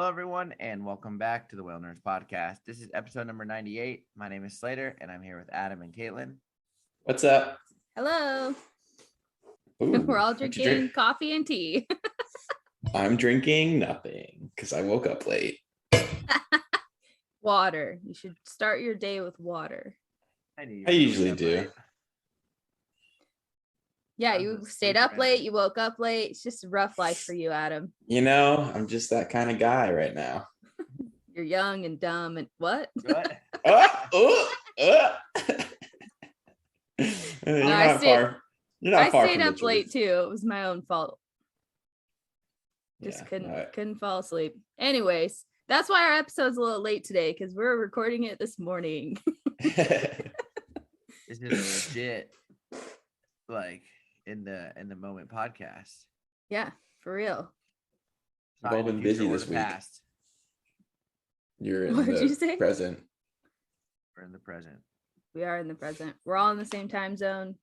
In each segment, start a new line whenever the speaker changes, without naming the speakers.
Hello, everyone, and welcome back to the Whale Nerds Podcast. This is episode number 98. My name is Slater, and I'm here with Adam and Caitlin.
What's up?
Hello.
Ooh,
We're all drinking coffee and tea.
I'm drinking nothing because I woke up late.
Water. You should start your day with water.
I usually do.
Late.
Yeah, you stayed up late. You woke up late. It's just a rough life for you, Adam.
You know, I'm just that kind of guy right now.
You're young and dumb and what?
What?
You're not far. You're not
I
far
stayed
from
up
the
late
truth.
too. It was my own fault. Just
Yeah,
couldn't fall asleep. Anyways, that's why our episode's a little late today, because we're recording it this morning.
This is a legit, like, in the moment podcast.
Yeah, for real.
We've all been busy this week.
Past.
You're in
What did you
the
say?
present.
We're in the present.
We are in the present. We're all in the same time zone.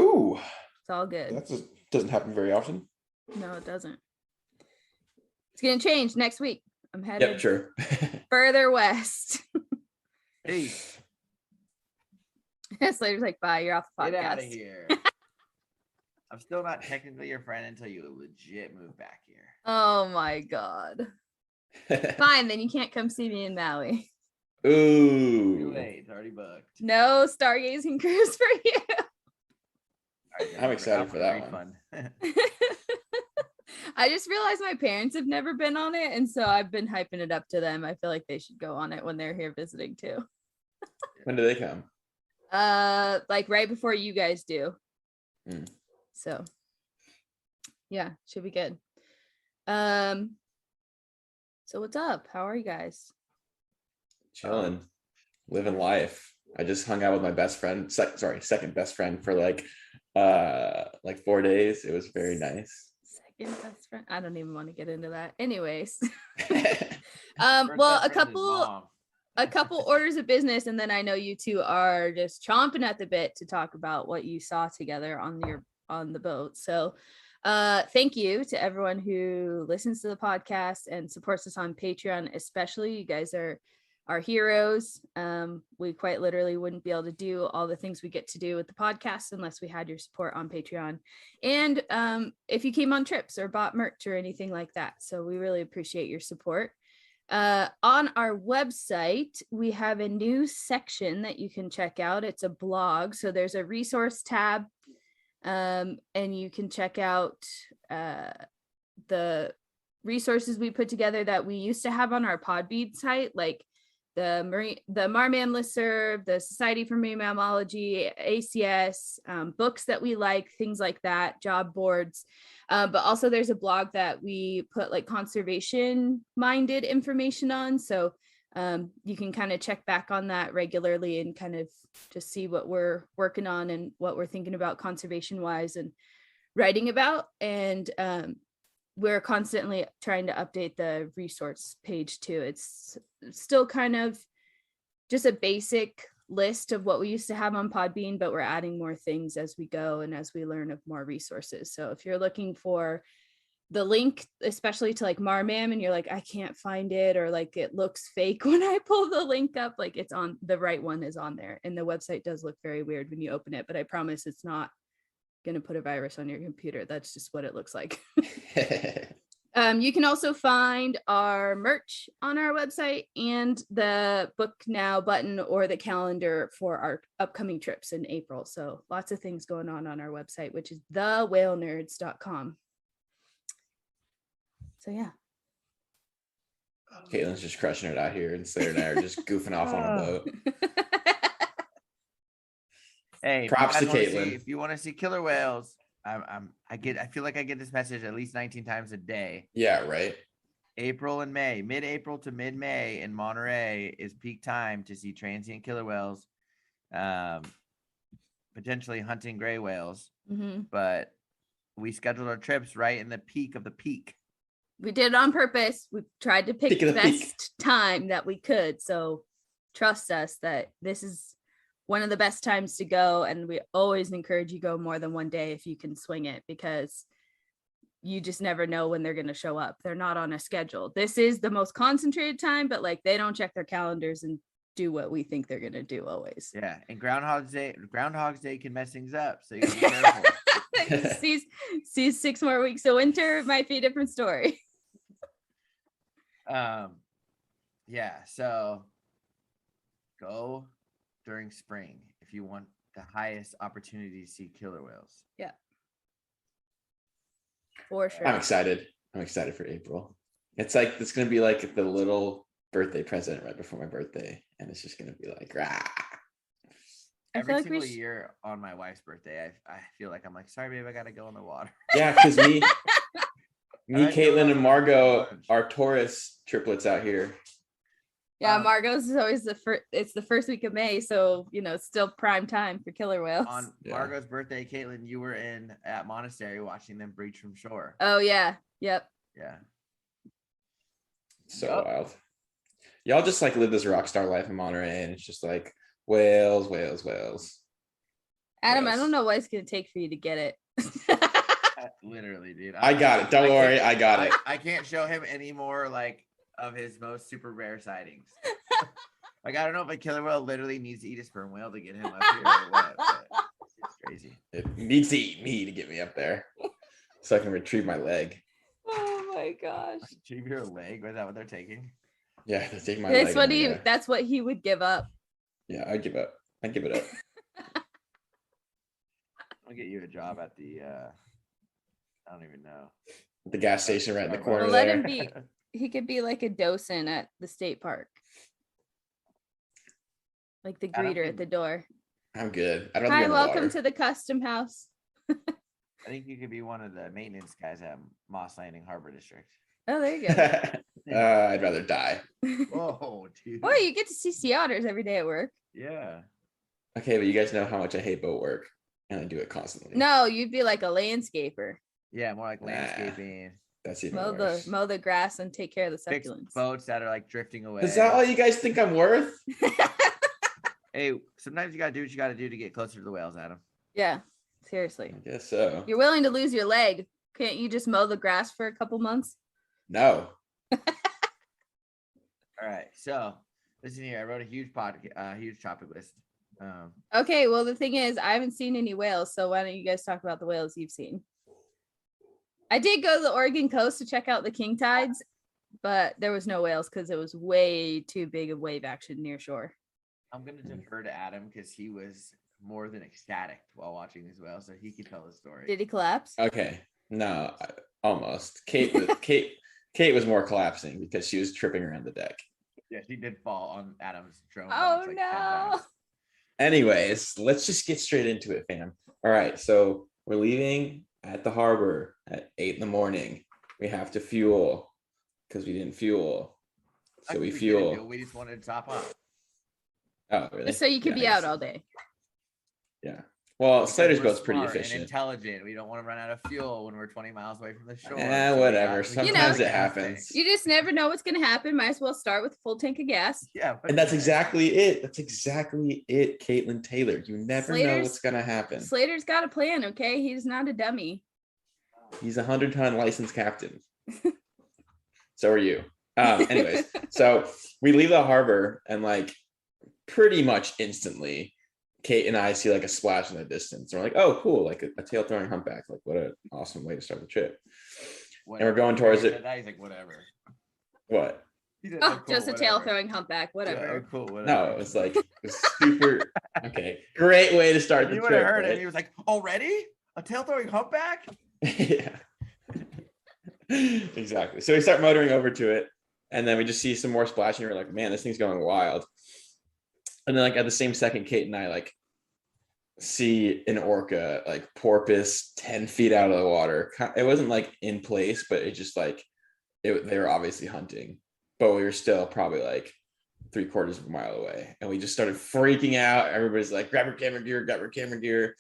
Ooh,
It's all good.
that just doesn't happen very often.
No, it doesn't. It's gonna change next week. I'm headed
Yep, sure.
further west.
Hey,
Slater's like, bye, you're off the podcast.
get out of here. I'm still not technically your friend until you legit move back here.
Oh my god. Fine, then you can't come see me in Maui.
Too
Ooh,
late. It's already booked.
No stargazing cruise for you.
All right,
I'm excited for that one.
I just realized my parents have never been on it, and so I've been hyping it up to them. I feel like they should go on it when they're here visiting too.
when do they come?
Like right before you guys do.
Mm.
So yeah, should be good. So what's up? How are you guys?
Chilling, living life. I just hung out with my best friend, second best friend for like 4 days. It was very nice.
Second best friend. I don't even want to get into that. Anyways.
First
Well,
best friend is mom.
a couple orders of business, and then I know you two are just chomping at the bit to talk about what you saw together on the boat. So thank you to everyone who listens to the podcast and supports us on Patreon, especially. You guys are our heroes. We quite literally wouldn't be able to do all the things we get to do with the podcast unless we had your support on Patreon. And if you came on trips or bought merch or anything like that. So we really appreciate your support. On our website, we have a new section that you can check out. It's a blog. So there's a resource tab, and you can check out the resources we put together that we used to have on our Podbean site, like the Marman listserv, the Society for Marine Mammalogy, ACS, books that we like, things like that, job boards. But also there's a blog that we put like conservation minded information on. So you can kind of check back on that regularly and kind of just see what we're working on and what we're thinking about conservation wise and writing about. And we're constantly trying to update the resource page too. It's still kind of just a basic list of what we used to have on Podbean, but we're adding more things as we go and as we learn of more resources. So if you're looking for the link, especially to like Marmam, and you're like, I can't find it, or like it looks fake when I pull the link up, like it's on, the right one is on there. And the website does look very weird when you open it, but I promise it's not going to put a virus on your computer. That's just what it looks like. You can also find our merch on our website and the book now button or the calendar for our upcoming trips in April. So lots of things going on our website, which is thewhalenerds.com. So yeah.
Caitlin's just crushing it out here, and Slater and I are just goofing off on a boat.
Hey,
Props to Caitlin.
If you want to see killer whales, I feel like I get this message at least 19 times a day.
Yeah, right.
April and May, mid-April to mid-May in Monterey is peak time to see transient killer whales, potentially hunting gray whales.
Mm-hmm.
But we scheduled our trips right in the peak of the peak.
We did it on purpose. We tried to pick the best time that we could. So trust us that this is one of the best times to go. And we always encourage you go more than one day if you can swing it, because you just never know when they're going to show up. They're not on a schedule. This is the most concentrated time, but like they don't check their calendars and do what we think they're going to do always.
Yeah. And Groundhog's Day can mess things up. So you gotta be careful.
sees 6 more weeks of winter, might be a different story.
Yeah. So go during spring if you want the highest opportunity to see killer whales.
Yeah. For sure.
I'm excited for April. It's like it's gonna be like the little birthday present right before my birthday, and it's just gonna be like rah.
Every single year on my wife's birthday, I feel like I'm like, sorry babe, I gotta go in the water.
Yeah, because me, Caitlin, and Margot are Taurus triplets out here.
Yeah, Margot's is always it's the first week of May, so it's still prime time for killer whales.
On Margot's birthday, Caitlin, you were at Monastery watching them breach from shore.
Oh yeah. Yep.
Yeah.
So wild. Y'all just like live this rock star life in Monterey, and it's just like whales.
Adam, I don't know what it's gonna take for you to get it.
Literally, dude.
I got it. Don't worry, I got it.
I can't show him any more like of his most super rare sightings. Like I don't know if a killer whale literally needs to eat a sperm whale to get him up here or what. But it's crazy.
It needs to eat me to get me up there, so I can retrieve my leg.
Oh my gosh!
Retrieve your leg? Was that what they're taking?
Yeah, they're taking my leg.
That's what he would give up.
Yeah, I'd give up. I'd give it up.
I'll get you a job at the I don't even know.
The gas station right in the corner.
Let him be. He could be like a docent at the state park. Like the greeter at the door.
I'm good.
Hi, welcome to the custom house.
I think you could be one of the maintenance guys at Moss Landing Harbor District.
Oh, there you go.
I'd rather die.
Oh, dude.
Or you get to see sea otters every day at work.
Yeah.
Okay, but you guys know how much I hate boat work, and I do it constantly.
No, you'd be like a landscaper.
Yeah, more like landscaping.
That's even worse.
Mow the grass and take care of the
Fix
succulents.
boats that are like drifting away.
Is that all you guys think I'm worth?
Hey, sometimes you gotta do what you gotta do to get closer to the whales, Adam.
Yeah, seriously.
I guess so.
You're willing to lose your leg. Can't you just mow the grass for a couple months?
No.
All right, so listen here. I wrote a huge topic list.
Okay, well the thing is, I haven't seen any whales, so why don't you guys talk about the whales you've seen? I did go to the Oregon coast to check out the king tides, but there was no whales because it was way too big of wave action near shore.
I'm gonna defer to Adam because he was more than ecstatic while watching these whales, so he could tell the story.
Did he collapse?
Okay, no, almost. Kate was more collapsing because she was tripping around the deck.
Yeah, she did fall on Adam's drone.
Oh no!
Anyways, let's just get straight into it, fam. All right, so we're leaving at the harbor at 8 a.m. We have to fuel because we didn't fuel. So we fuel.
We just wanted to top up.
Oh, really?
Just so you could be out all day.
Yeah. Well, Slater's boat's pretty efficient.
And intelligent. We don't want to run out of fuel when we're 20 miles away from the shore.
Yeah, whatever. Sometimes it happens.
You just never know what's going to happen. Might as well start with a full tank of gas.
Yeah.
And that's exactly it. That's exactly it, Caitlin Taylor. You never know what's going to happen.
Slater's got a plan, okay? He's not a dummy.
He's a 100-ton licensed captain. So are you. Anyways, so we leave the harbor and like pretty much instantly Kate and I see like a splash in the distance. And we're like, oh, cool, like a tail throwing humpback. Like, what an awesome way to start the trip.
Whatever.
And we're going towards it.
He's like, whatever.
What?
Oh, just a tail throwing humpback, whatever.
Yeah, cool, whatever.
No, it was like super okay. Great way to start the
you
trip.
You would have heard
right?
it. He was like, already? A tail throwing humpback?
Yeah. Exactly. So we start motoring over to it, and then we just see some more splashing. We're like, man, this thing's going wild. And then like at the same second, Kate and I like see an orca like porpoise 10 feet out of the water. It wasn't like in place, but it just like they were obviously hunting, but we were still probably like 3/4 of a mile away, and we just started freaking out. Everybody's like, grab your camera gear.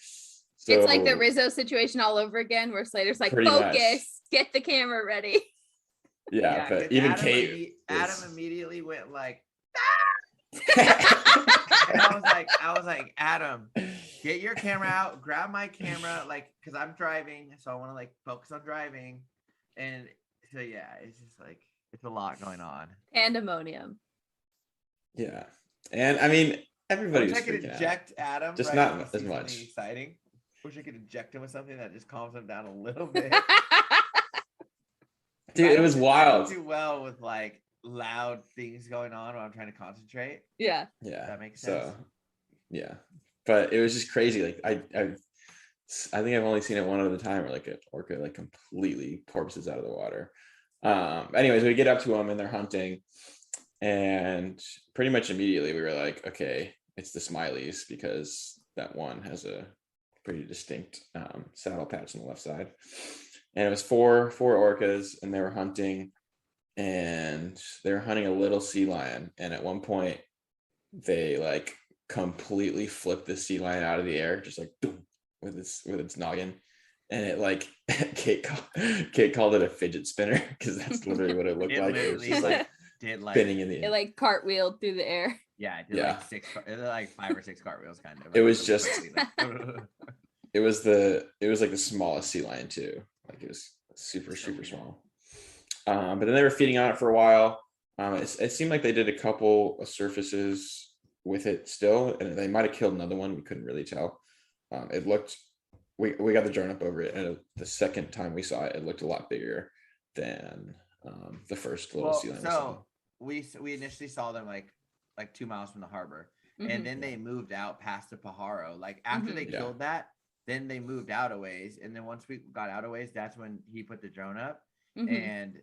So,
it's like the Rizzo situation all over again, where Slater's like, focus, get the camera ready.
Yeah, but even Adam Kate
Adam immediately went like, And I was like, Adam, get your camera out, grab my camera, like, cause I'm driving, so I want to like focus on driving. And so yeah, it's just like it's a lot going on.
Pandemonium.
Yeah. And I mean,
I
everybody
wish
was
I could
freaking out.
eject Adam.
Just
right
not
when he
as
sees
much.
something exciting. Wish I could eject him with something that just calms him down a little bit.
Dude, it was
I don't
wild.
do well with like loud things going on when I'm trying to concentrate.
Yeah.
Yeah.
That makes sense.
So yeah. But it was just crazy. Like I think I've only seen it one other time where like an orca like completely porpoises out of the water. Anyways, we get up to them and they're hunting, and pretty much immediately we were like, okay, it's the smileys, because that one has a pretty distinct saddle patch on the left side. And it was four orcas, and they were hunting, and they were hunting a little sea lion. And at one point they like completely flipped the sea lion out of the air, just like boom, with its noggin. And it like Kate called it a fidget spinner, because that's literally what it looked like. It was just like spinning in the air.
It like cartwheeled through the air.
Yeah, it did like 5 or 6 cartwheels kind of.
It was just
like,
it was like the smallest sea lion too. Like it was super small. But then they were feeding on it for a while. It seemed like they did a couple of surfaces with it still, and they might have killed another one. We couldn't really tell. It looked, we got the drone up over it, and the second time we saw it, it looked a lot bigger than the first little sea lion.
So we initially saw them like 2 miles from the harbor, and then they moved out past the Pajaro. Like after they killed that, then they moved out a ways, and then once we got out a ways, that's when he put the drone up, and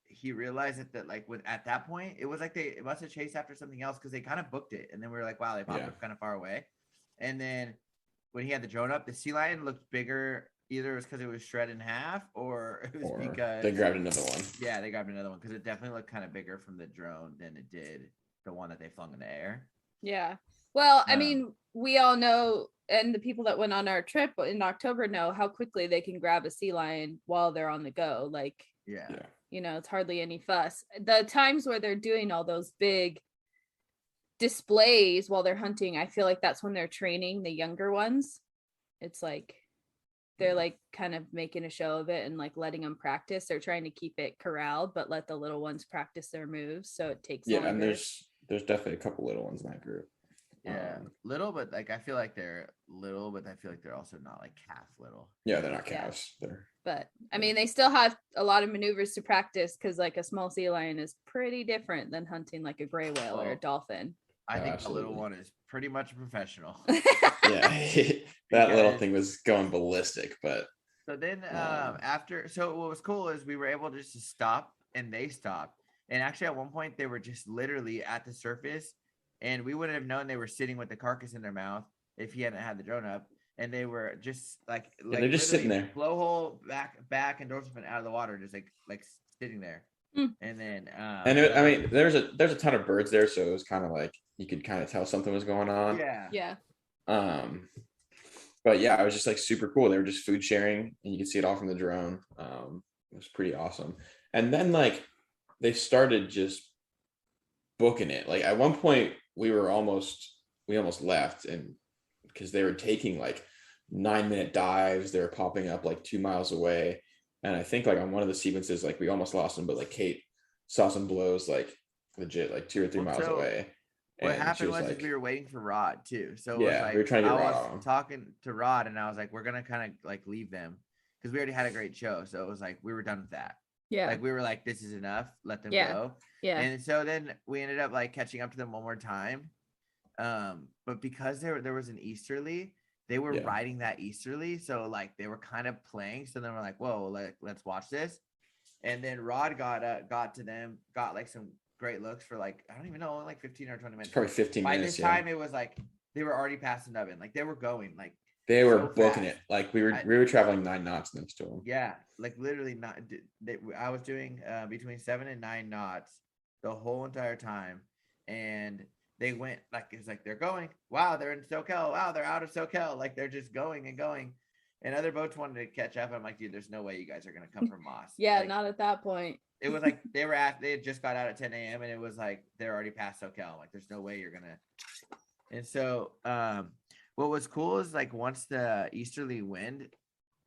he realized that like at that point it was like it must have chased after something else, because they kind of booked it, and then we were like, wow, they popped up kind of far away. And then when he had the drone up, the sea lion looked bigger. Either it was because it was shredded in half, or it was because
they grabbed another one.
Yeah, they grabbed another one, because it definitely looked kind of bigger from the drone than it did the one that they flung in the air.
Yeah. Well, I mean, we all know, and the people that went on our trip in October know how quickly they can grab a sea lion while they're on the go. Like,
yeah.
You know, it's hardly any fuss. The times where they're doing all those big displays while they're hunting, I feel like that's when they're training the younger ones. It's like they're like kind of making a show of it and like letting them practice. They're trying to keep it corralled, but let the little ones practice their moves, so it takes longer.
And there's definitely a couple little ones in that group.
Yeah, little, but like I feel like they're little, but I feel like they're also not like calf little.
Yeah, they're not calves.
But I mean, they still have a lot of maneuvers to practice, because like a small sea lion is pretty different than hunting like a gray whale or a dolphin.
I think the little one is pretty much a professional.
Yeah, that little thing was going ballistic. But
so then so what was cool is we were able just to stop, and they stopped. And actually at one point they were just literally at the surface, and we wouldn't have known they were sitting with the carcass in their mouth if he hadn't had the drone up. And they were just like
they're just sitting there,
blowhole back and dorsal fin out of the water, just like sitting there. And then
I mean, there's a ton of birds there, so it was kind of like you could kind of tell something was going on.
Yeah.
But yeah, it was just like super cool. They were just food sharing, and you could see it all from the drone. It was pretty awesome. And then like they started just booking it. Like at one point we almost left, and because they were taking like 9-minute dives, they were popping up like 2 miles away. And I think like on one of the sequences, like we almost lost them, but like Kate saw some blows like legit like 2 or 3 miles away.
What happened was like, we were waiting for Rod too. So
yeah,
like,
we were trying to get Rod
on. Talking to Rod, and I was like, we're gonna kind of like leave them, because we already had a great show. So it was like we were done with that.
Yeah.
Like we were like, this is enough. Let them go.
Yeah.
And so then we ended up like catching up to them one more time. But because there was an easterly, they were riding that easterly, so like they were kind of playing. So then we're like, whoa, let's watch this. And then Rod got to them, got like some great looks for like, I don't even know, like 15 or 20 minutes.
Probably 15
By
minutes.
By this time it was like they were already past the nubbin. Like they were going, like
they were so booking fast. It. Like we were traveling 9 knots next to them.
Yeah, like literally not. I was doing between 7 and 9 knots the whole entire time, and they went like it's like they're going. Wow, they're in SoCal. Wow, they're out of SoCal. Like they're just going and going, and other boats wanted to catch up. I'm like, dude, there's no way you guys are gonna come from Moss.
Yeah,
like,
not at that point.
It was like they had just got out at 10 a.m. and it was like they're already past SoCal. I'm like, there's no way you're gonna. And so what was cool is like once the easterly wind,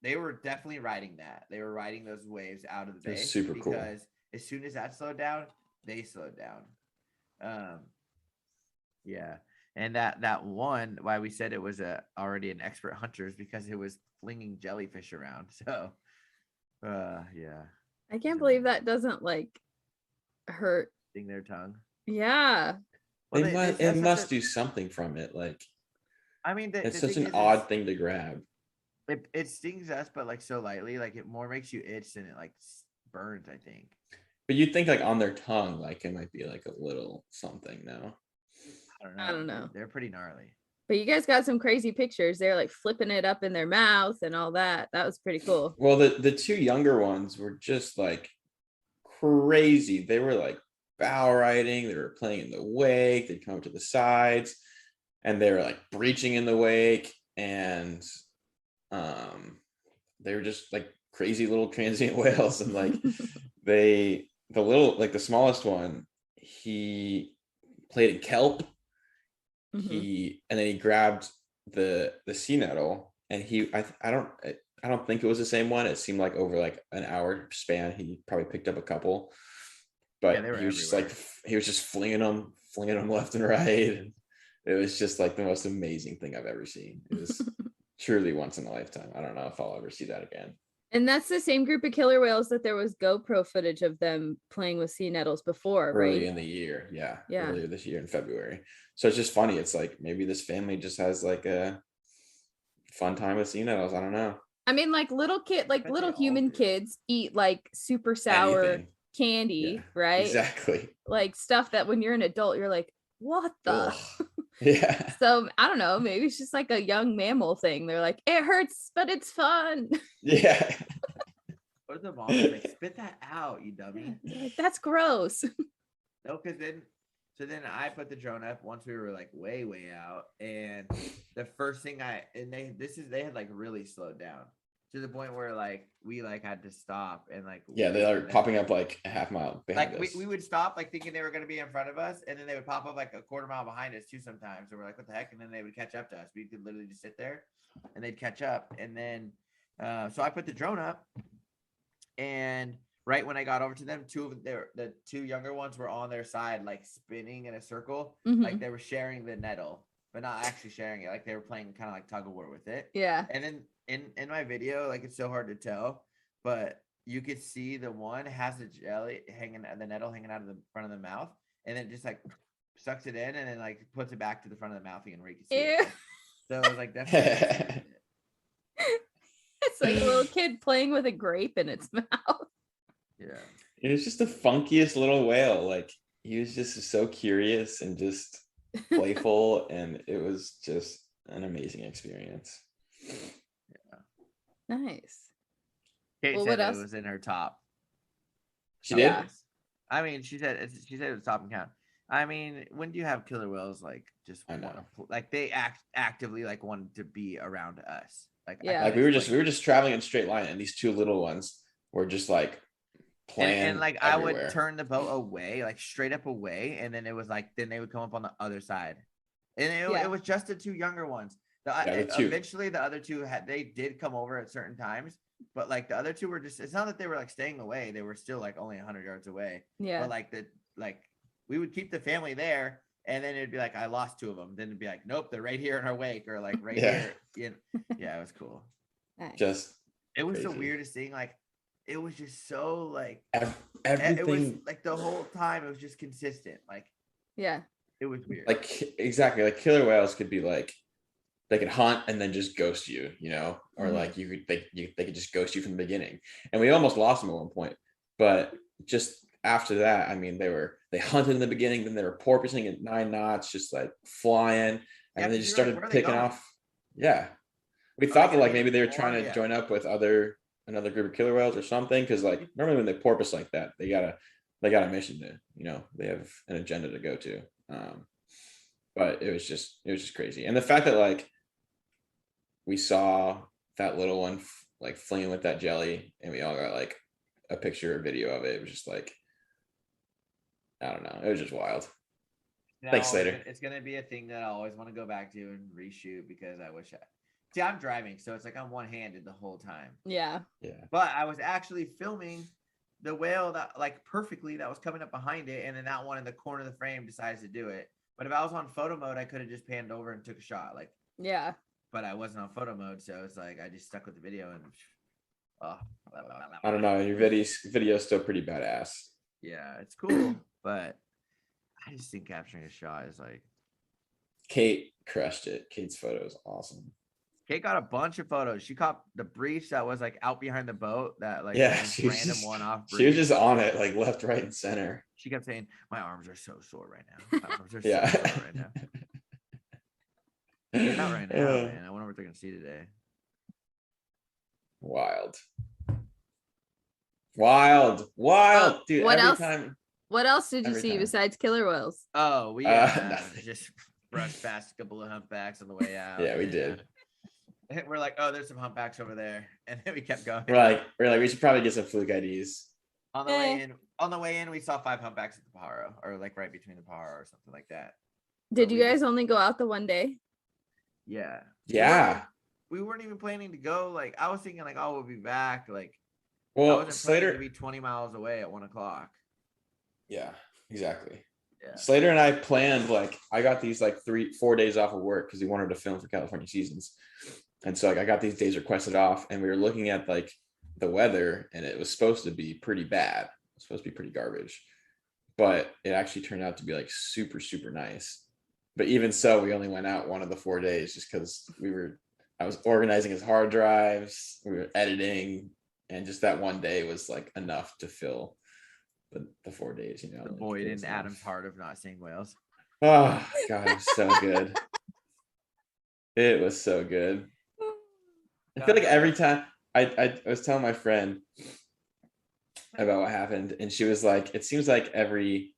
they were definitely riding that. They were riding those waves out of the bay.
Super cool.
Because as soon as that slowed down, they slowed down. Yeah. And that one, why we said it was already an expert hunter is because it was flinging jellyfish around. So yeah.
I can't believe that doesn't like hurt.
Sting their tongue.
Yeah.
Well,
it must do something from it. Like,
I mean,
it's such an odd thing to grab.
It stings us, but like so lightly, like it more makes you itch than it like burns, I think.
But you'd think like on their tongue, like it might be like a little something now.
I don't know.
They're pretty gnarly. But
you guys got some crazy pictures. They're like flipping it up in their mouth and all that. That was pretty cool.
Well, the two younger ones were just like crazy. They were like bow riding. They were playing in the wake. They'd come up to the sides and they were like breaching in the wake. And they were just like crazy little transient whales. And like the smallest one, he played in kelp. And then he grabbed the sea nettle, and I don't think it was the same one. It seemed like over like an hour span he probably picked up a couple, but he was just like he was just flinging them left and right. It was just like the most amazing thing I've ever seen. It was truly once in a lifetime. I don't know if I'll ever see that again.
And that's the same group of killer whales that there was GoPro footage of them playing with sea nettles before,
early
right?
in the year. Yeah. Earlier this year in February. So it's just funny. It's like maybe this family just has like a fun time with sea nettles. I don't know.
I mean, like little human kids eat like super sour candy, right?
Exactly.
Like stuff that when you're an adult, you're like, what the?
Yeah.
So I don't know. Maybe it's just like a young mammal thing. They're like, it hurts, but it's fun.
Yeah.
What the mom like? Spit that out, you dummy.
Like, that's gross.
No, because then I put the drone up once we were like way out, and the first thing they had like really slowed down to the point where like we like had to stop and like
they are popping up like a half mile behind us.
Like we would stop like thinking they were going to be in front of us, and then they would pop up like a quarter mile behind us too sometimes, and we're like, what the heck? And then they would catch up to us. We could literally just sit there and they'd catch up. And then so I put the drone up, and right when I got over to them, the two younger ones were on their side like spinning in a circle, like they were sharing the nettle but not actually sharing it. Like they were playing kind of like tug of war with it.
Yeah.
And then in my video, like it's so hard to tell, but you could see the one has the nettle hanging out of the front of the mouth, and then just like sucks it in and then like puts it back to the front of the mouth again where you can see it. So it was like definitely
it's like a little kid playing with a grape in its mouth.
Yeah.
It was just the funkiest little whale. Like he was just so curious and just playful, and it was just an amazing experience.
Yeah.
Nice.
Kate said it was in her top.
She did?
I mean, she said it was top and count. I mean, when do you have killer whales like just like they actively like wanted to be around us? Like
like we were just traveling in straight line, and these two little ones were just like playing
and like
everywhere.
I would turn the boat away, like straight up away, and then it was like then they would come up on the other side, and it was just the two younger ones. Eventually the other two they did come over at certain times, but like the other two were just, it's not that they were like staying away, they were still like only 100 yards away.
Yeah.
But like we would keep the family there, and then it'd be like I lost two of them, then it'd be like nope, they're right here in our wake, or like right here. Yeah, it was cool.
Just
it was the weirdest thing. Like it was just so like
everything.
It was like the whole time it was just consistent. Like
yeah,
it was weird.
Like exactly, like killer whales could be like they could hunt and then just ghost you, or like they could just ghost you from the beginning. And we almost lost them at one point, but just after that, I mean, they hunted in the beginning, then they were porpoising at 9 knots, just like flying, and then they just started picking off. Yeah, we thought that like maybe they were trying to join up with another group of killer whales or something, because like normally when they porpoise like that, they got a mission to, they have an agenda to go to. But it was just crazy, and the fact that like we saw that little one like flinging with that jelly, and we all got like a picture or video of it. It was just like, I don't know, it was just wild. Thanks, Slater.
It's gonna be a thing that I always want to go back to and reshoot because I wish see, I'm driving, so it's like I'm one-handed the whole time.
Yeah.
But I was actually filming the whale that like perfectly that was coming up behind it, and then that one in the corner of the frame decides to do it. But if I was on photo mode, I could have just panned over and took a shot. Like,
yeah.
But I wasn't on photo mode, so it's like I just stuck with the video and.
I don't know. Your video's still pretty badass.
Yeah, it's cool, but I just think capturing a shot is like.
Kate crushed it. Kate's photo is awesome.
Kate got a bunch of photos. She caught the breach that was like out behind the boat. That like
random one-off. She was just on it, like left, right, and center.
She kept saying, "My arms are so sore right now. My arms are so sore right now." Not right now, man. I wonder what they're gonna see today.
Wild, dude.
What else did you see besides killer whales?
Oh, we just brushed past a couple of humpbacks on the way out.
Yeah, we did.
We're like, oh, there's some humpbacks over there, and then we kept going.
We're like, we should probably get some fluke IDs.
On the way in, we saw 5 humpbacks at the Pajaro, or like right between the Pajaro or something like that.
Did you guys only go out the one day?
Yeah.
Yeah.
We weren't even planning to go. Like, I was thinking, like, oh, we'll be back. Like,
well,
I wasn't planning to be 20 miles away at 1 o'clock.
Yeah, exactly.
Yeah.
Slater and I planned, like, I got these like 3-4 days off of work because we wanted to film for California Seasons. And so like I got these days requested off, and we were looking at like the weather, and it was supposed to be pretty bad. It was supposed to be pretty garbage, but it actually turned out to be like super, super nice. But even so, we only went out one of the 4 days just because I was organizing his hard drives, we were editing, and just that one day was like enough to fill the 4 days, you know.
The void in Adam's heart of not seeing whales.
Oh God, it was so good. It was so good. I feel like every time I was telling my friend about what happened, and she was like, it seems like every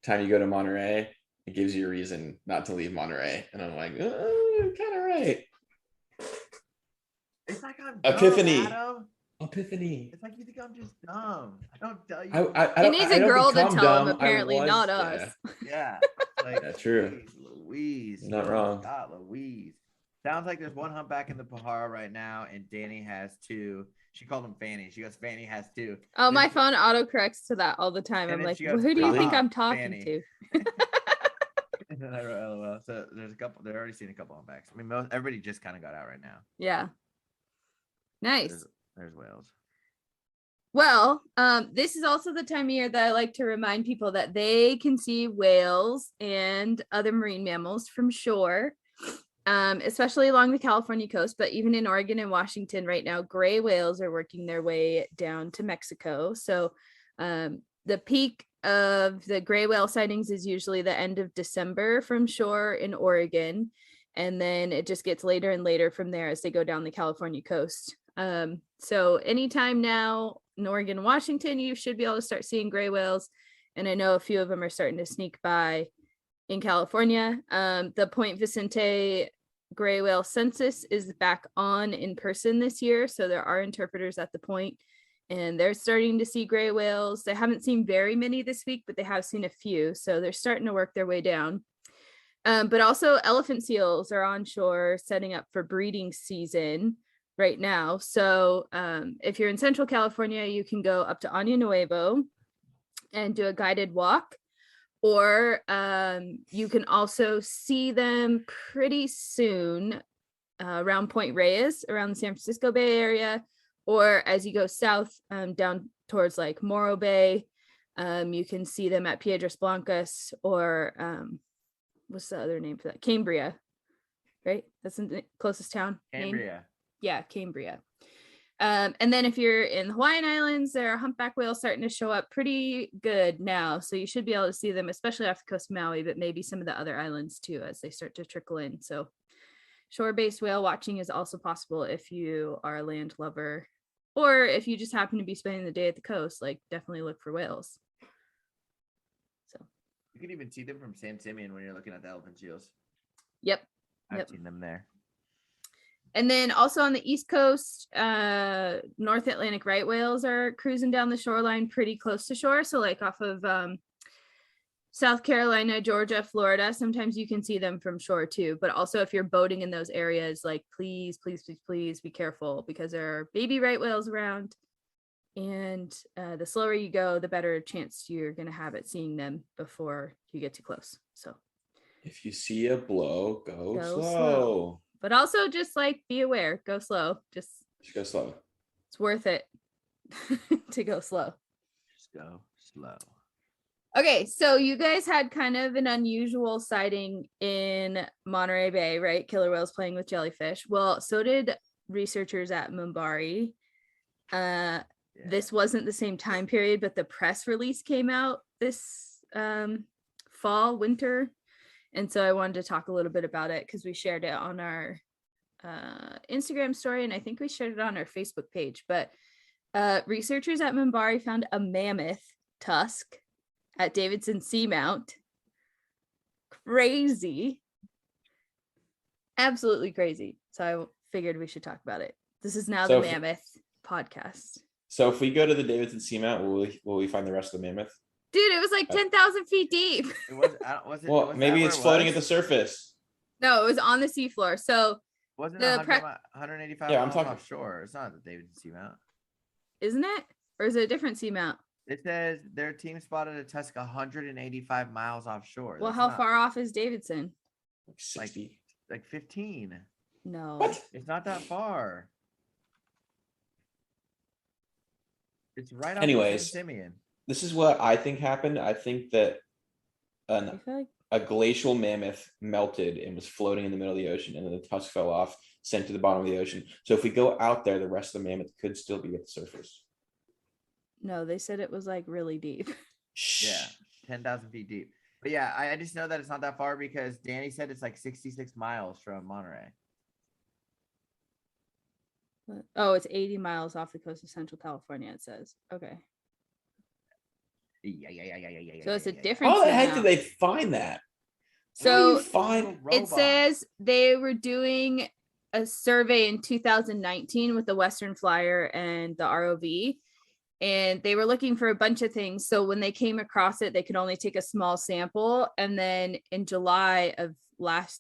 time you go to Monterey, it gives you a reason not to leave Monterey. And I'm like, oh, kind of right.
It's like I'm
Epiphany.
dumb, Adam.
Epiphany.
It's like you think I'm just dumb. I don't tell you.
He needs a girl to tell him, apparently, not us.
Yeah. Like,
that's true.
Louise.
Not wrong.
God, Louise. Sounds like there's 1 humpback in the Pajaro right now, and Danny has 2. She called him Fanny. She goes, Fanny has 2.
Oh, my phone autocorrects to that all the time. I'm like, goes, who do you think I'm talking to?
And then I wrote LOL. So there's a couple. They're already seen a couple humpbacks. I mean, everybody just kind of got out right now.
Yeah. Nice.
There's whales.
Well, this is also the time of year that I like to remind people that they can see whales and other marine mammals from shore. Especially along the California coast, but even in Oregon and Washington right now, gray whales are working their way down to Mexico. So the peak of the gray whale sightings is usually the end of December from shore in Oregon. And then it just gets later and later from there as they go down the California coast. So anytime now in Oregon and Washington, you should be able to start seeing gray whales. And I know a few of them are starting to sneak by in California. The Point Vicente gray whale census is back on in person this year. So there are interpreters at the point, and they're starting to see gray whales. They haven't seen very many this week, but they have seen a few. So they're starting to work their way down. But also elephant seals are on shore setting up for breeding season right now. So if you're in Central California, you can go up to Año Nuevo and do a guided walk. Or you can also see them pretty soon around Point Reyes, around the San Francisco Bay Area, or as you go south down towards like Morro Bay, you can see them at Piedras Blancas, or what's the other name for that? Cambria, right? That's the closest town.
Cambria.
Name? Yeah, Cambria. And then if you're in the Hawaiian Islands, there are humpback whales starting to show up pretty good now. So you should be able to see them, especially off the coast of Maui, but maybe some of the other islands too, as they start to trickle in. So shore-based whale watching is also possible if you are a land lover, or if you just happen to be spending the day at the coast, like definitely look for whales. So
you can even see them from San Simeon when you're looking at the elephant seals.
Yep.
I've seen them there.
And then also on the East Coast, North Atlantic right whales are cruising down the shoreline pretty close to shore. So like off of South Carolina, Georgia, Florida, sometimes you can see them from shore too. But also if you're boating in those areas, like please be careful, because there are baby right whales around. And the slower you go, the better chance you're going to have at seeing them before you get too close. So
if you see a blow, go slow.
But also just like be aware, go slow. Just
go slow.
It's worth it to go slow.
Just go slow.
Okay, so you guys had kind of an unusual sighting in Monterey Bay, right? Killer whales playing with jellyfish. Well, so did researchers at MBARI. This wasn't the same time period, but the press release came out this fall, winter. And so I wanted to talk a little bit about it because we shared it on our Instagram story, and I think we shared it on our Facebook page. But researchers at MBARI found a mammoth tusk at Davidson Seamount. Crazy. Absolutely crazy. So I figured we should talk about it. This is now the Mammoth podcast.
So if we go to the Davidson Seamount, will we find the rest of the mammoth?
Dude, it was like 10,000 feet deep.
Maybe it's floating at the surface.
No, it was on the seafloor. So
wasn't it 185 miles offshore? It's not the Davidson Seamount.
Isn't it? Or is it a different seamount?
It says their team spotted a tusk 185 miles offshore.
Well, how far off is Davidson?
Like 60.
Like 15.
No.
What?
It's not that far. It's right off
Anyways,
Simeon.
This is what I think happened. I think that a glacial mammoth melted and was floating in the middle of the ocean, and then the tusk fell off, sent to the bottom of the ocean. So if we go out there, the rest of the mammoth could still be at the surface.
No, they said it was like really deep.
Yeah, 10,000 feet deep. But yeah, I just know that it's not that far because Danny said it's like 66 miles from Monterey.
Oh, it's 80 miles off the coast of Central California, it says. Okay.
Yeah.
So it's a different.
How the heck did they find that?
So it says they were doing a survey in 2019 with the Western Flyer and the ROV, and they were looking for a bunch of things. So when they came across it, they could only take a small sample. And then in July of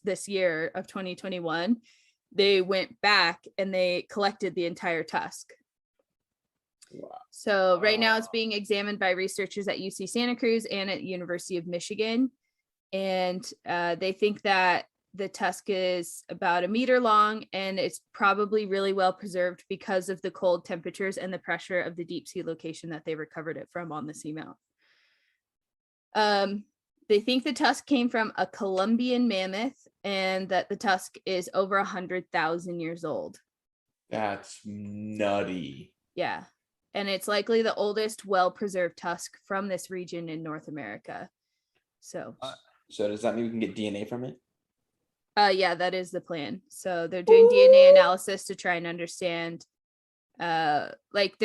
this year of 2021, they went back and they collected the entire tusk.
Wow.
So right now it's being examined by researchers at UC Santa Cruz and at University of Michigan. And they think that the tusk is about 1 meter long, and it's probably really well preserved because of the cold temperatures and the pressure of the deep sea location that they recovered it from on the seamount. They think the tusk came from a Colombian mammoth and that the tusk is over 100,000 years old.
That's nutty.
Yeah. And it's likely the oldest well-preserved tusk from this region in North America. So
does that mean we can get DNA from it?
Yeah, that is the plan. So they're doing DNA analysis to try and understand, they're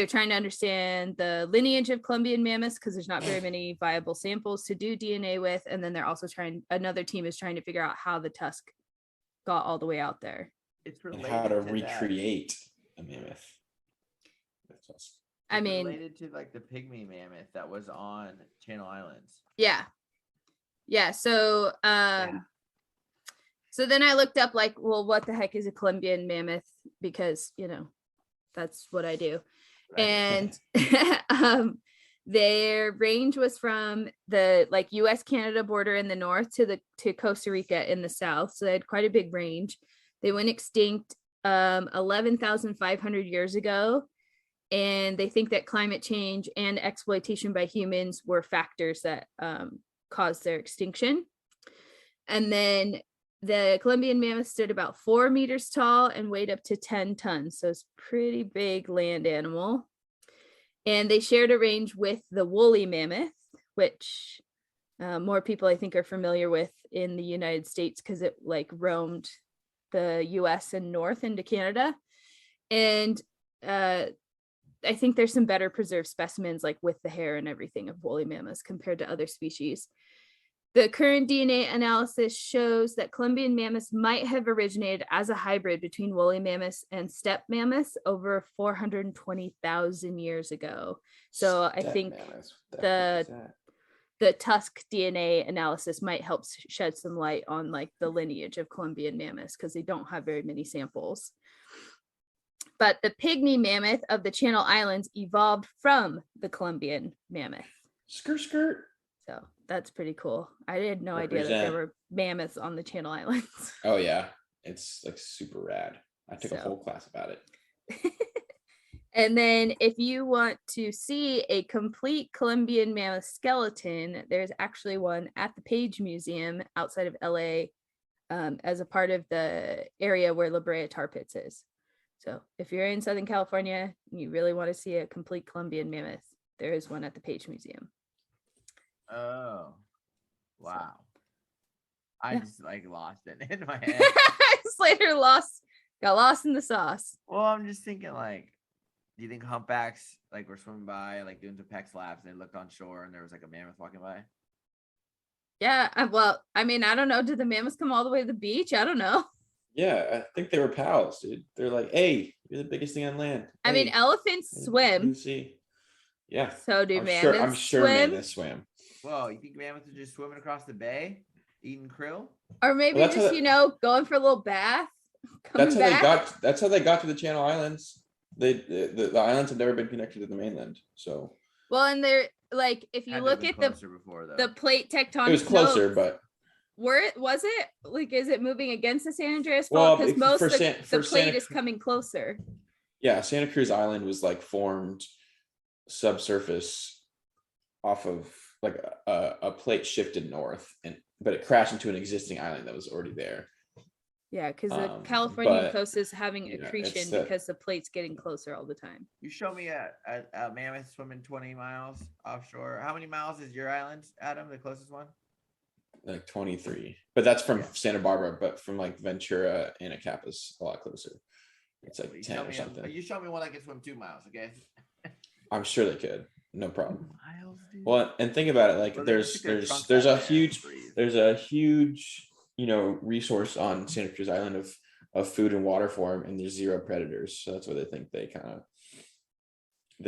trying to understand the lineage of Colombian mammoths because there's not very many viable samples to do DNA with. And then they're also another team is trying to figure out how the tusk got all the way out there.
It's
related and how to recreate a mammoth.
That's awesome. I mean, related to like the pygmy mammoth that was on Channel Islands.
Yeah. So, So then I looked up like, well, what the heck is a Colombian mammoth? Because, that's what I do. Right. And their range was from the like US Canada border in the north to Costa Rica in the south. So they had quite a big range. They went extinct 11,500 years ago. And they think that climate change and exploitation by humans were factors that caused their extinction. And then the Colombian mammoth stood about 4 meters tall and weighed up to 10 tons. So it's a pretty big land animal. And they shared a range with the woolly mammoth, which more people I think are familiar with in the United States because it like roamed the US and north into Canada. And I think there's some better preserved specimens like with the hair and everything of woolly mammoths compared to other species. The current DNA analysis shows that Columbian mammoths might have originated as a hybrid between woolly mammoths and steppe mammoths over 420,000 years ago. So I think the tusk DNA analysis might help shed some light on like the lineage of Columbian mammoths because they don't have very many samples. But the pygmy mammoth of the Channel Islands evolved from the Columbian mammoth.
Skirt.
So that's pretty cool. I had no idea that there were mammoths on the Channel Islands.
Oh yeah, it's like super rad. I took a whole class about it.
And then if you want to see a complete Columbian mammoth skeleton, there's actually one at the Page Museum outside of LA as a part of the area where La Brea Tar Pits is. So if you're in Southern California and you really want to see a complete Columbian mammoth, there is one at the Page Museum.
Oh, wow. I just like lost it in my head.
Slater got lost in the sauce.
Well, I'm just thinking like, do you think humpbacks like were swimming by, like doing some pec slaps, and they looked on shore and there was like a mammoth walking by?
Yeah, well, I mean, I don't know. Did the mammoths come all the way to the beach? I don't know.
Yeah, I think they were pals, dude. They're like, hey, you're the biggest thing on land.
I mean, elephants swim.
See. Yeah.
So do mammoths
I'm sure
swim?
mammoths swim.
Whoa, you think mammoths are just swimming across the bay, eating krill?
Or maybe just, going for a little bath.
That's how they got to the Channel Islands. The islands have never been connected to the mainland. So
well, and they're like, if you look at the plate tectonic,
it was closer, but
was it like, is it moving against the San Andreas fault? Because most of the plate is coming closer.
Yeah, Santa Cruz Island was like formed subsurface off of like a plate shifted north, but it crashed into an existing island that was already there.
Yeah, because the California coast is having accretion because the plate's getting closer all the time.
You show me a mammoth swimming 20 miles offshore. How many miles is your island, Adam, the closest one?
Like 23, but that's from Santa Barbara, but from like Ventura and Acapa's a lot closer. It's like 10 or something.
You show me one that can swim 2 miles, okay?
I'm sure they could, no problem.
Miles, dude.
Well, and think about it, like there's a huge resource on Santa Cruz Island of food and water for them, and there's zero predators, so that's why they think the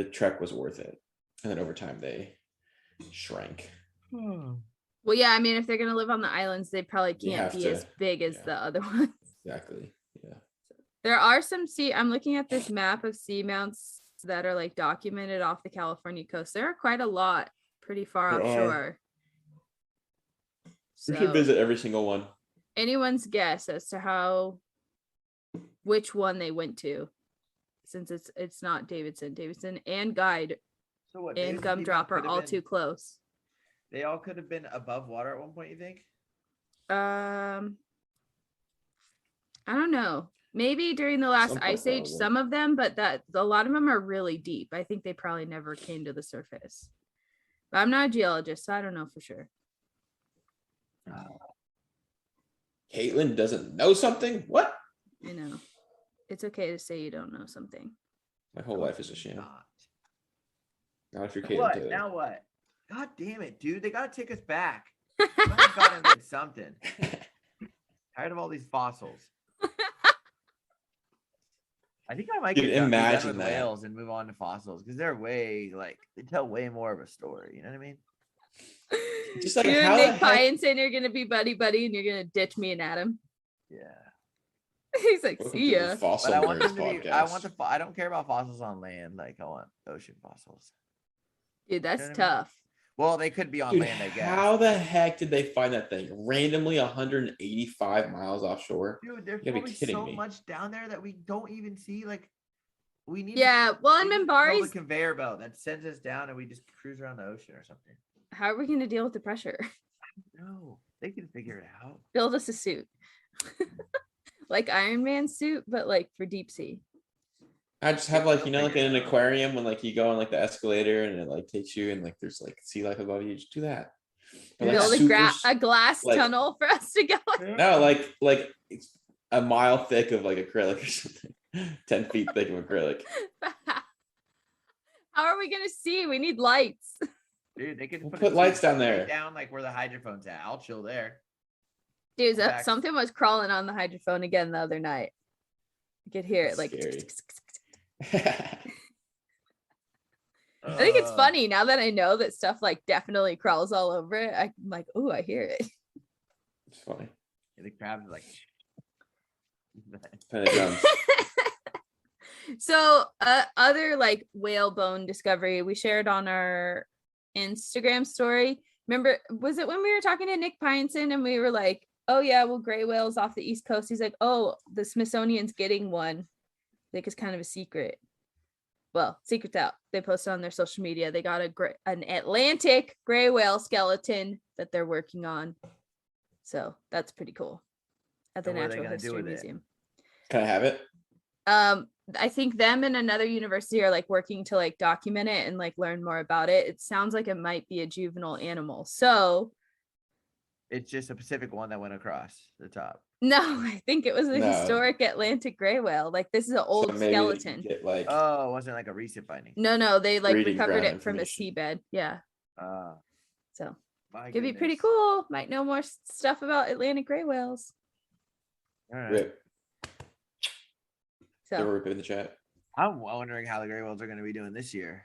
trek was worth it, and then over time they shrank.
Well, yeah, I mean, if they're gonna live on the islands, they probably can't be as big as the other ones.
Exactly. Yeah.
There are some I'm looking at this map of seamounts that are like documented off the California coast. There are quite a lot pretty far offshore.
So, we should visit every single one.
Anyone's guess as to which one they went to, since it's not Davidson and Guide and Gumdrop are all too close.
They all could have been above water at one point, you think?
I don't know. Maybe during the last ice age, some of them, but a lot of them are really deep. I think they probably never came to the surface. But I'm not a geologist, so I don't know for sure.
Caitlin doesn't know something? What?
I know. It's okay to say you don't know something.
My whole life is a sham. Not if you're Caitlin.
What? Now what? God damn it, dude. They got to take us back. I got to get something. Tired of all these fossils. I think I might get imagine with whales and move on to fossils because they're they tell way more of a story. You know what I mean?
Just like
you're Nick Pyenson, you're gonna be buddy and you're gonna ditch me and Adam.
Yeah.
He's like, see ya.
But I want them to be, I don't care about fossils on land. Like I want ocean fossils.
Dude, that's tough.
Well, they could be on land, I guess.
How the heck did they find that thing randomly 185 miles offshore?
Dude, there's probably so much down there that we don't even see. Like, we need.
Yeah, well, in MBARI,
the conveyor belt that sends us down, and we just cruise around the ocean or something.
How are we going to deal with the pressure?
No, they can figure it out.
Build us a suit, like Iron Man suit, but like for deep sea.
I just have like in an aquarium when like you go on like the escalator and it like takes you and like there's like sea life above you. Just do that.
Build a glass tunnel for us to go.
No, like it's a mile thick of like acrylic or something. 10 feet thick of acrylic.
How are we gonna see? We need lights.
Dude, they could
put lights down there.
Down like where the hydrophone's at. I'll chill there.
Dude, something was crawling on the hydrophone again the other night. You could hear it like. I think it's funny now that I know that stuff like definitely crawls all over it. I'm like, oh, I hear it.
It's funny.
Yeah, the crabs are like.
So other like whalebone discovery we shared on our Instagram story. Remember, was it when we were talking to Nick Pineson and we were like, oh yeah, well, gray whales off the East Coast. He's like, oh, the Smithsonian's getting one. Like it's kind of a secret. Well, secret's out. They posted on their social media. They got an Atlantic gray whale skeleton that they're working on. So that's pretty cool. At the Natural History Museum.
Can I have it?
I think them and another university are like working to like document it and like learn more about it. It sounds like it might be a juvenile animal. So
it's just a Pacific one that went across the top.
No, I think it was a historic Atlantic gray whale. Like this is an old skeleton.
It
wasn't like a recent finding.
No, they like recovered it from the seabed. Yeah. So could be pretty cool. Might know more stuff about Atlantic gray whales.
All right.
Rip.
So
they were ripping in the chat.
I'm wondering how the gray whales are going to be doing this year.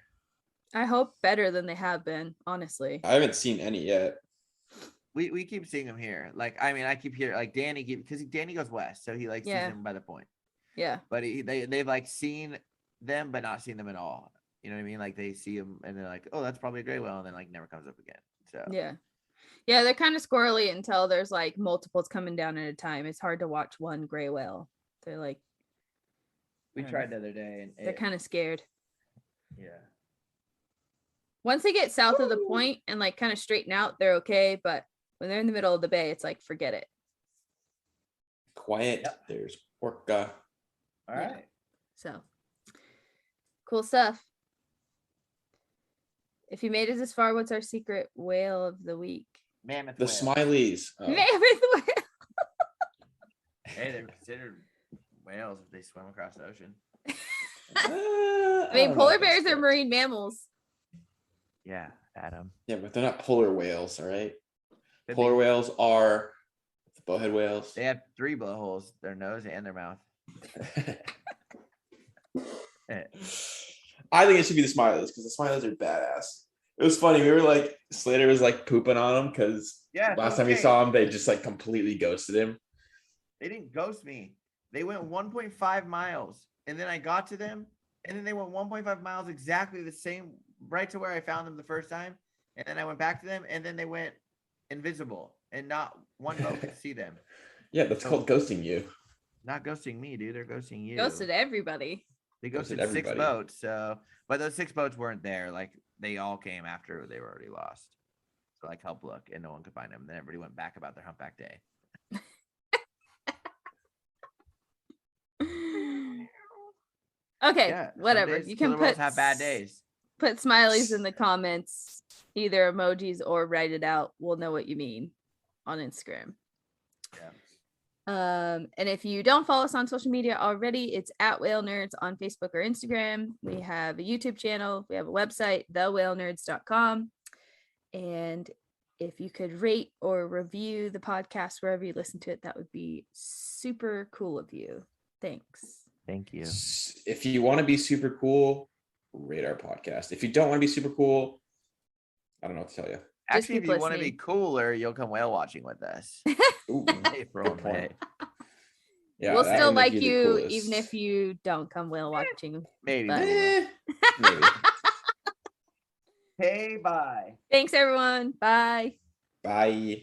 I hope better than they have been, honestly.
I haven't seen any yet.
We keep seeing them here. Like, I mean, I keep hearing like Danny because Danny goes west, so he like sees them by the point.
Yeah.
But they've like seen them, but not seen them at all. You know what I mean? Like they see them and they're like, oh, that's probably a gray whale, and then like never comes up again. So
yeah, they're kind of squirrely until there's like multiples coming down at a time. It's hard to watch one gray whale. They're like.
We tried the other day, and
they're kind of scared.
Yeah.
Once they get south of the point and like kind of straighten out, they're okay. But when they're in the middle of the bay, it's like forget it.
Quiet. Yep. There's orca.
All right.
So cool stuff. If you made it this far, what's our secret whale of the week?
Mammoth.
The
whale.
Smileys.
Oh. Mammoth whale.
Hey, they're considered whales if they swim across the ocean.
I mean, polar bears are marine mammals.
Yeah, Adam.
Yeah, but they're not polar whales, all right? Polar whales are the bowhead whales.
They have 3 blowholes, their nose and their mouth.
I think it should be the Smileys because the Smileys are badass. It was funny. We were like, Slater was like pooping on them because last time we saw him, they just like completely ghosted him.
They didn't ghost me. They went 1.5 miles, and then I got to them, and then they went 1.5 miles exactly the same, right to where I found them the first time, and then I went back to them, and then they went invisible, and not one boat could see them.
Yeah, that's called ghosting you.
Not ghosting me, dude. They're ghosting you.
Ghosted everybody.
They ghosted 6 boats, but those 6 boats weren't there. Like, they all came after they were already lost. So, like, help look, and no one could find them. Then everybody went back about their humpback day.
Okay, whatever. You can
have bad days.
Put smileys in the comments, either emojis or write it out. We'll know what you mean on Instagram.
Yeah.
And if you don't follow us on social media already, it's at Whale Nerds on Facebook or Instagram. We have a YouTube channel. We have a website, thewhalenerds.com. And if you could rate or review the podcast wherever you listen to it, that would be super cool of you. Thanks.
Thank you.
If you want to be super cool, rate our podcast. If you don't want to be super cool, I don't know what to tell you.
Actually, if you want to be cooler, you'll come whale watching with us.
Ooh,
April, May.
Yeah, we'll still like you even if you don't come whale watching.
Maybe.
Maybe.
Hey, bye.
Thanks, everyone. Bye.
Bye.